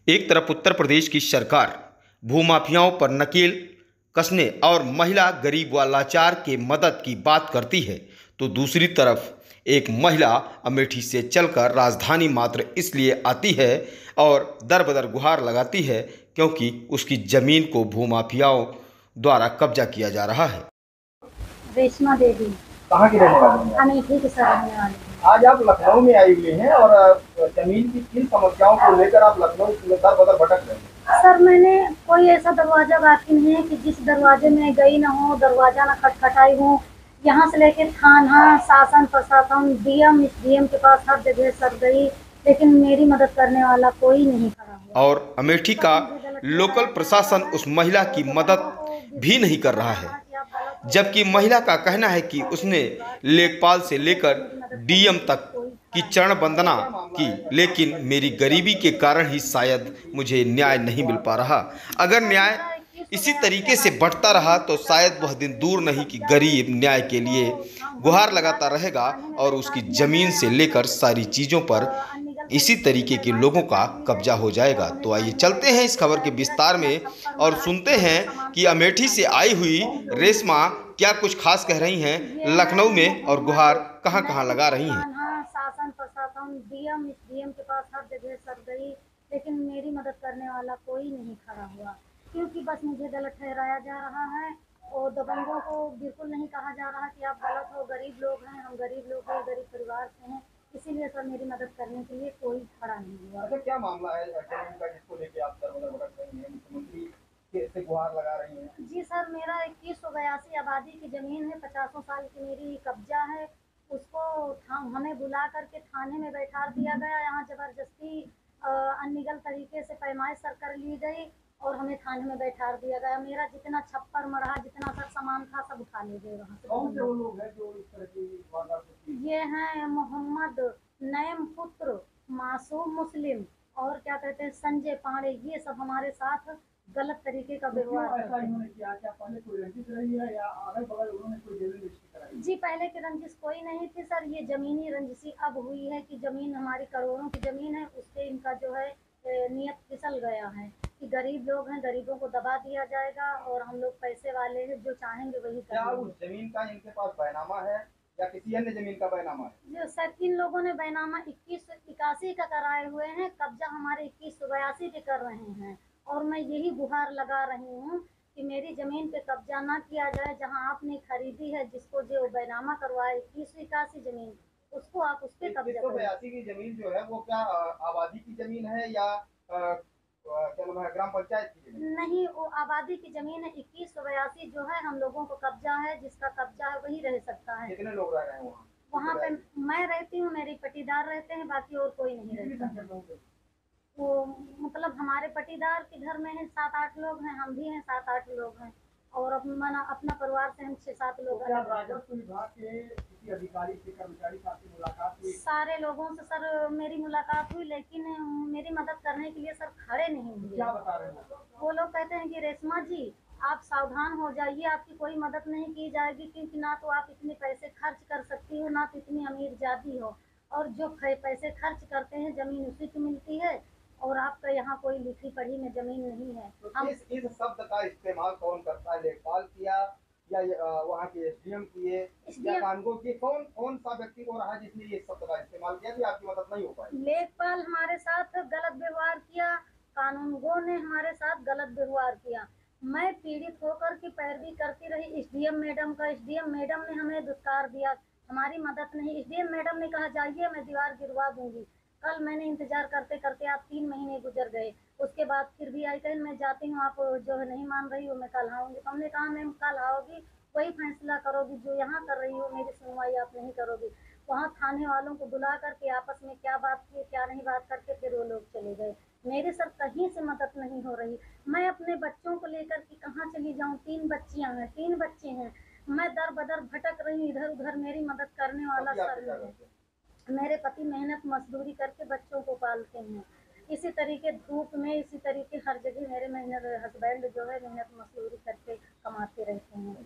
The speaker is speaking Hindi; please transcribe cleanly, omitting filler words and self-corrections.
एक तरफ उत्तर प्रदेश की सरकार भूमाफियाओं पर नकेल कसने और महिला गरीब व लाचार के मदद की बात करती है, तो दूसरी तरफ एक महिला अमेठी से चलकर राजधानी मात्र इसलिए आती है और दर बदर गुहार लगाती है क्योंकि उसकी ज़मीन को भूमाफियाओं द्वारा कब्जा किया जा रहा है। रेशमा देवी। कहाँ की रहने वाली हैं? अमेठी के सर रहने वाली हैं। आज आप लखनऊ में आई हुई हैं और जमीन की किन समस्याओं को लेकर आप लखनऊ में दर बदर भटक रहे हैं? सर, मैंने कोई ऐसा दरवाजा बाकी नहीं है कि जिस दरवाजे में गई ना हो, दरवाजा ना खटखटाई हूँ। यहाँ से लेकर थाना, शासन प्रशासन, डीएम, एसडीएम के पास हर जगह सर गई, लेकिन मेरी मदद करने वाला कोई नहीं खड़ा हुआ। और अमेठी का लोकल प्रशासन उस महिला की मदद भी नहीं कर रहा है, जबकि महिला का कहना है कि उसने लेखपाल से लेकर डीएम तक की चरण वंदना की, लेकिन मेरी गरीबी के कारण ही शायद मुझे न्याय नहीं मिल पा रहा। अगर न्याय इसी तरीके से बढ़ता रहा तो शायद वह दिन दूर नहीं कि गरीब न्याय के लिए गुहार लगाता रहेगा और उसकी ज़मीन से लेकर सारी चीज़ों पर इसी तरीके के लोगों का कब्जा हो जाएगा। तो आइए चलते हैं इस खबर के विस्तार में और सुनते हैं कि अमेठी से आई हुई रेशमा क्या कुछ खास कह रही हैं, लखनऊ में और गुहार कहां कहां लगा रही हैं। शासन प्रशासन, डीएम, एसडीएम के पास हर जगह सर गई, लेकिन मेरी मदद करने वाला कोई नहीं खड़ा हुआ, क्योंकि बस मुझे गलत ठहराया जा रहा है और दबंगों को बिल्कुल नहीं कहा जा रहा कि आप गलत हो। गरीब लोग हैं, हम गरीब लोग हैं, गरीब परिवार से हैं, इसीलिए सर मेरी मदद करने के लिए कोई खड़ा नहीं हुआ। अच्छा, क्या मामला है जमीन का जिसको लेके आप दर बदर भटक रही हैं, मुख्यमंत्री से गुहार लगा रही हैं? जी सर, मेरा 2182 आबादी की ज़मीन है, 50 साल की मेरी कब्जा है। उसको हमें बुला करके थाने में बैठा दिया गया। यहाँ ज़बरदस्ती अनलीगल तरीके से पैमाइश सर कर ली गई और हमें थाने में बैठा दिया गया। मेरा जितना छप्पर मरहा, जितना सर सामान था, सब उठा ले गए वहाँ से। कौन से वो लोग हैं जो इस तरह की वारदात होती है? ये हैं मोहम्मद नईम पुत्र, मासूम मुस्लिम और क्या कहते हैं संजय पांडे। ये सब हमारे साथ गलत तरीके का व्यवहार करते हैं। इन्होंने किया? क्या पहले कोई रंजिश रही है या अगल बगल उन्होंने कोई जमीन रजिस्ट्री कराई? जी, पहले की रंजिश कोई नहीं थी सर। ये जमीनी रंजिशी अब हुई है कि जमीन हमारी करोड़ों की जमीन है, उससे इनका जो है नियत फिसल गया है कि गरीब लोग हैं, गरीबों को दबा दिया जाएगा और हम लोग पैसे वाले हैं, जो चाहेंगे वही क्या करेंगे। उस जमीन का इनके पास बैनामा है या किसी अन्य जमीन का बैनामा है? जो सर, इन लोगों ने बैनामा 2181 का कराए हुए हैं, कब्जा हमारे 2182 पे कर रहे हैं और मैं यही गुहार लगा रही हूँ कि मेरी जमीन पे कब्जा ना किया जाए। जहाँ आपने खरीदी है, जिसको जो बैनामा करवाए 2181 जमीन, उसको आप उस पे कब्जा करें। 2182 की जमीन जो है वो क्या आबादी की जमीन है या क्या नाम है, ग्राम पंचायत की जमीन? नहीं, वो आबादी की जमीन है। 2182 जो है हम लोगों को कब्जा है, जिसका कब्जा है वही रह सकता है। कितने लोग रह रहे हैं वहाँ? वहाँ पे मैं रहती हूँ, मेरे पटीदार रहते हैं, बाकी और कोई नहीं रहता। वो मतलब हमारे पटीदार के घर में है 7-8 लोग हैं, हम भी हैं 7-8 लोग हैं और अपना परिवार से हम 6-7 लोग हैं। राजस्व विभाग के किसी अधिकारी से, कर्मचारी से आपकी मुलाकात हुई? सारे लोगों से सर मेरी मुलाकात हुई, लेकिन मेरी मदद करने के लिए सर खड़े नहीं हुए। क्या बता रहे हैं वो लोग कहते हैं कि रेशमा जी आप सावधान हो जाइए, आपकी कोई मदद नहीं की जाएगी, क्योंकि ना तो आप इतने पैसे खर्च कर सकती हो, ना तो इतनी अमीर जाती हो, और जो पैसे खर्च करते हैं जमीन उसी को मिलती है और आपका यहाँ कोई लिखी पढ़ी में जमीन नहीं है। तो हम इस शब्द का इस्तेमाल कौन करता है? लेखपाल किया या वहाँ के एसडीएम किए या कानगो किए? कौन सा व्यक्ति हो रहा है जिसने ये शब्द का इस्तेमाल किया कि आपकी मदद नहीं हो पाई? लेखपाल हमारे साथ गलत व्यवहार किया, कानूनगो ने हमारे साथ गलत व्यवहार किया। मैं पीड़ित होकर के पैरवी करती रही एसडीएम मैडम का। एसडीएम मैडम ने हमें दुत्कार दिया, हमारी मदद नहीं। एसडीएम मैडम ने कहा जाइए मैं दीवार गिरवा दूंगी। कल मैंने इंतजार करते करते आप 3 महीने गुजर गए, उसके बाद फिर भी आई कहीं मैं जाती हूँ, आप जो है नहीं मान रही हो, मैं कल आऊँगी। तो हमने कहा मैम कल आओगी, वही फैसला करोगी जो यहाँ कर रही हो, मेरी सुनवाई आप नहीं करोगी। वहाँ थाने वालों को बुला करके आपस में क्या बात की क्या नहीं बात करके फिर वो लोग चले गए। मेरे सर कहीं से मदद नहीं हो रही। मैं अपने बच्चों को लेकर के कहाँ चली जाऊँ? 3 बच्चियाँ हैं, 3 बच्चे हैं, मैं दर बदर भटक रही हूँ इधर उधर, मेरी मदद करने वाला सर नहीं है। मेरे पति मेहनत मजदूरी करके बच्चों को पालते हैं, इसी तरीके धूप में, इसी तरीके हर जगह मेरे मेहनत हस्बैंड जो है मेहनत मजदूरी करके कमाते रहते हैं।